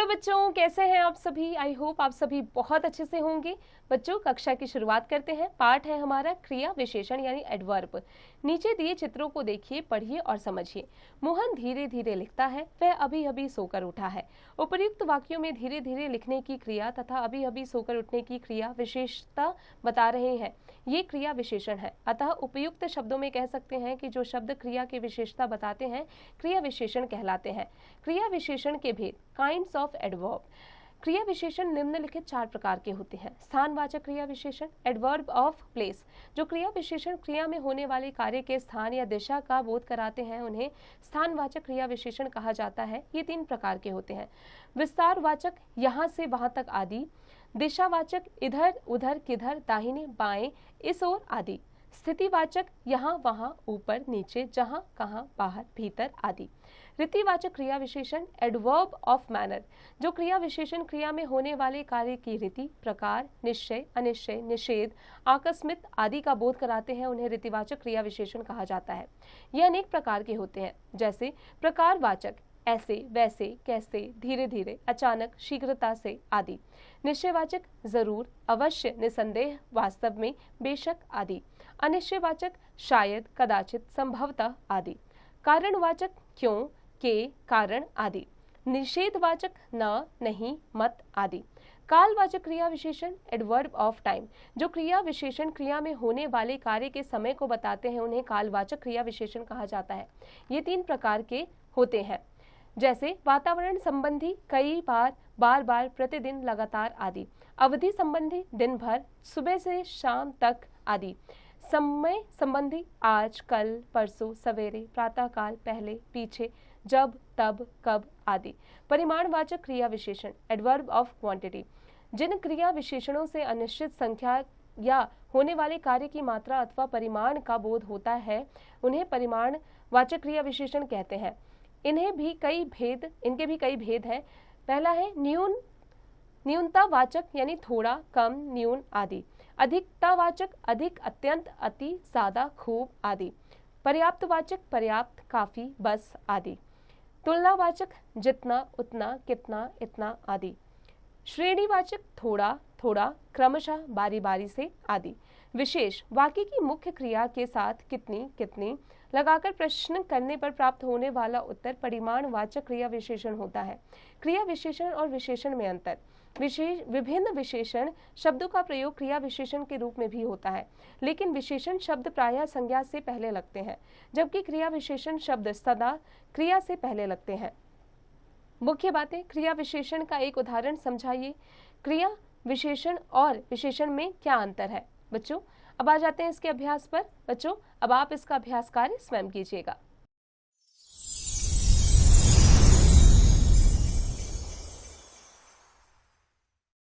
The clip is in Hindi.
बच्चों, कैसे हैं आप सभी। आई होप आप सभी बहुत अच्छे से होंगे। बच्चों, कक्षा की शुरुआत करते हैं। पाठ है हमारा क्रिया विशेषण यानी एडवर्ब। नीचे दिए चित्रों को देखिए, पढ़िए और समझिए। मोहन धीरे धीरे लिखता है, वह अभी अभी सोकर उठा है। उपर्युक्त वाक्यों में धीरे धीरे लिखने की क्रिया तथा अभी अभी सोकर उठने की क्रिया विशेषता बता रहे हैं। ये क्रिया विशेषण है, अतः उपयुक्त शब्दों में कह सकते हैं कि जो शब्द क्रिया की विशेषता बताते हैं क्रिया विशेषण कहलाते हैं। क्रिया विशेषण के भेद, काइंड्स ऑफ एडवर्ब। क्रिया विशेषण निम्नलिखित 4 प्रकार के होते हैं। स्थानवाचक क्रिया विशेषण, एडवर्ब ऑफ प्लेस। जो क्रिया विशेषण क्रिया में होने वाले कार्य के स्थान या दिशा का बोध कराते हैं उन्हें स्थानवाचक क्रिया विशेषण कहा जाता है। ये 3 प्रकार के होते हैं। विस्तारवाचक, यहाँ से वहां तक आदि। दिशावाचक, इधर उधर किधर, दाहिने बाएं, इस ओर आदि। स्थितिवाचक, यहाँ वहां, ऊपर नीचे, जहां कहां, बाहर भीतर आदि। रीतिवाचक क्रिया विशेषण, एडवर्ब ऑफ मैनर। जो क्रिया विशेषण क्रिया में होने वाले कार्य की रीति, प्रकार, निश्चय, अनिश्चय, निषेध, आकस्मिक आदि का बोध कराते हैं उन्हें रीतिवाचक क्रिया विशेषण कहा जाता है। ये अनेक प्रकार के होते हैं, जैसे प्रकारवाचक, ऐसे वैसे कैसे, धीरे धीरे, अचानक, शीघ्रता से आदि। निश्चयवाचक, जरूर, अवश्य, निसंदेह, वास्तव में, बेशक आदि। अनिश्चयवाचक, शायद, कदाचित, संभवतः आदि। कारणवाचक, क्यों, के, कारण आदि। निषेधवाचक, न, नहीं, मत आदि। कालवाचक क्रिया विशेषण, एडवर्ब ऑफ टाइम। जो क्रिया विशेषण क्रिया में होने वाले कार्य के समय को बताते हैं उन्हें कालवाचक क्रिया विशेषण कहा जाता है। ये 3 प्रकार के होते हैं, जैसे वातावरण संबंधी, कई बार, बार बार, प्रतिदिन, लगातार आदि। अवधि संबंधी, दिन भर, सुबह से शाम तक आदि। समय संबंधी, आज, कल, परसों, सवेरे, प्रातःकाल, पहले, पीछे, जब, तब, कब आदि। परिमाणवाचक क्रिया विशेषण, एडवर्ब ऑफ क्वांटिटी। जिन क्रिया विशेषणों से अनिश्चित संख्या या होने वाले कार्य की मात्रा अथवा परिमाण का बोध होता है उन्हें परिमाणवाचक क्रिया विशेषण कहते हैं। इनके भी कई भेद हैं। पहला है न्यूनतावाचक यानी थोड़ा, कम, न्यून आदि। अधिकतावाचक, अधिक, अत्यंत, अति, ज्यादा, खूब आदि। पर्याप्तवाचक, पर्याप्त, काफी, बस आदि। तुलनावाचक, जितना, उतना, कितना, इतना आदि। श्रेणीवाचक, थोड़ा थोड़ा, क्रमशः, बारी बारी से आदि। विशेष, वाक्य की मुख्य क्रिया के साथ कितनी कितनी लगाकर प्रश्न करने पर प्राप्त होने वाला उत्तर परिमाणवाचक क्रिया विशेषण होता है। क्रिया विशेषण और विशेषण में अंतर। विभिन्न विशेषण शब्दों का प्रयोग क्रिया विशेषण के रूप में भी होता है, लेकिन विशेषण शब्द प्रायः संज्ञा से पहले लगते हैं, जबकि क्रिया विशेषण शब्द सदा क्रिया से पहले लगते हैं। मुख्य बातें, क्रिया विशेषण का एक उदाहरण समझाइए। क्रिया विशेषण और विशेषण में क्या अंतर है। बच्चों, अब आ जाते हैं इसके अभ्यास पर। बच्चों, अब आप इसका अभ्यास कार्य स्वयं कीजिएगा।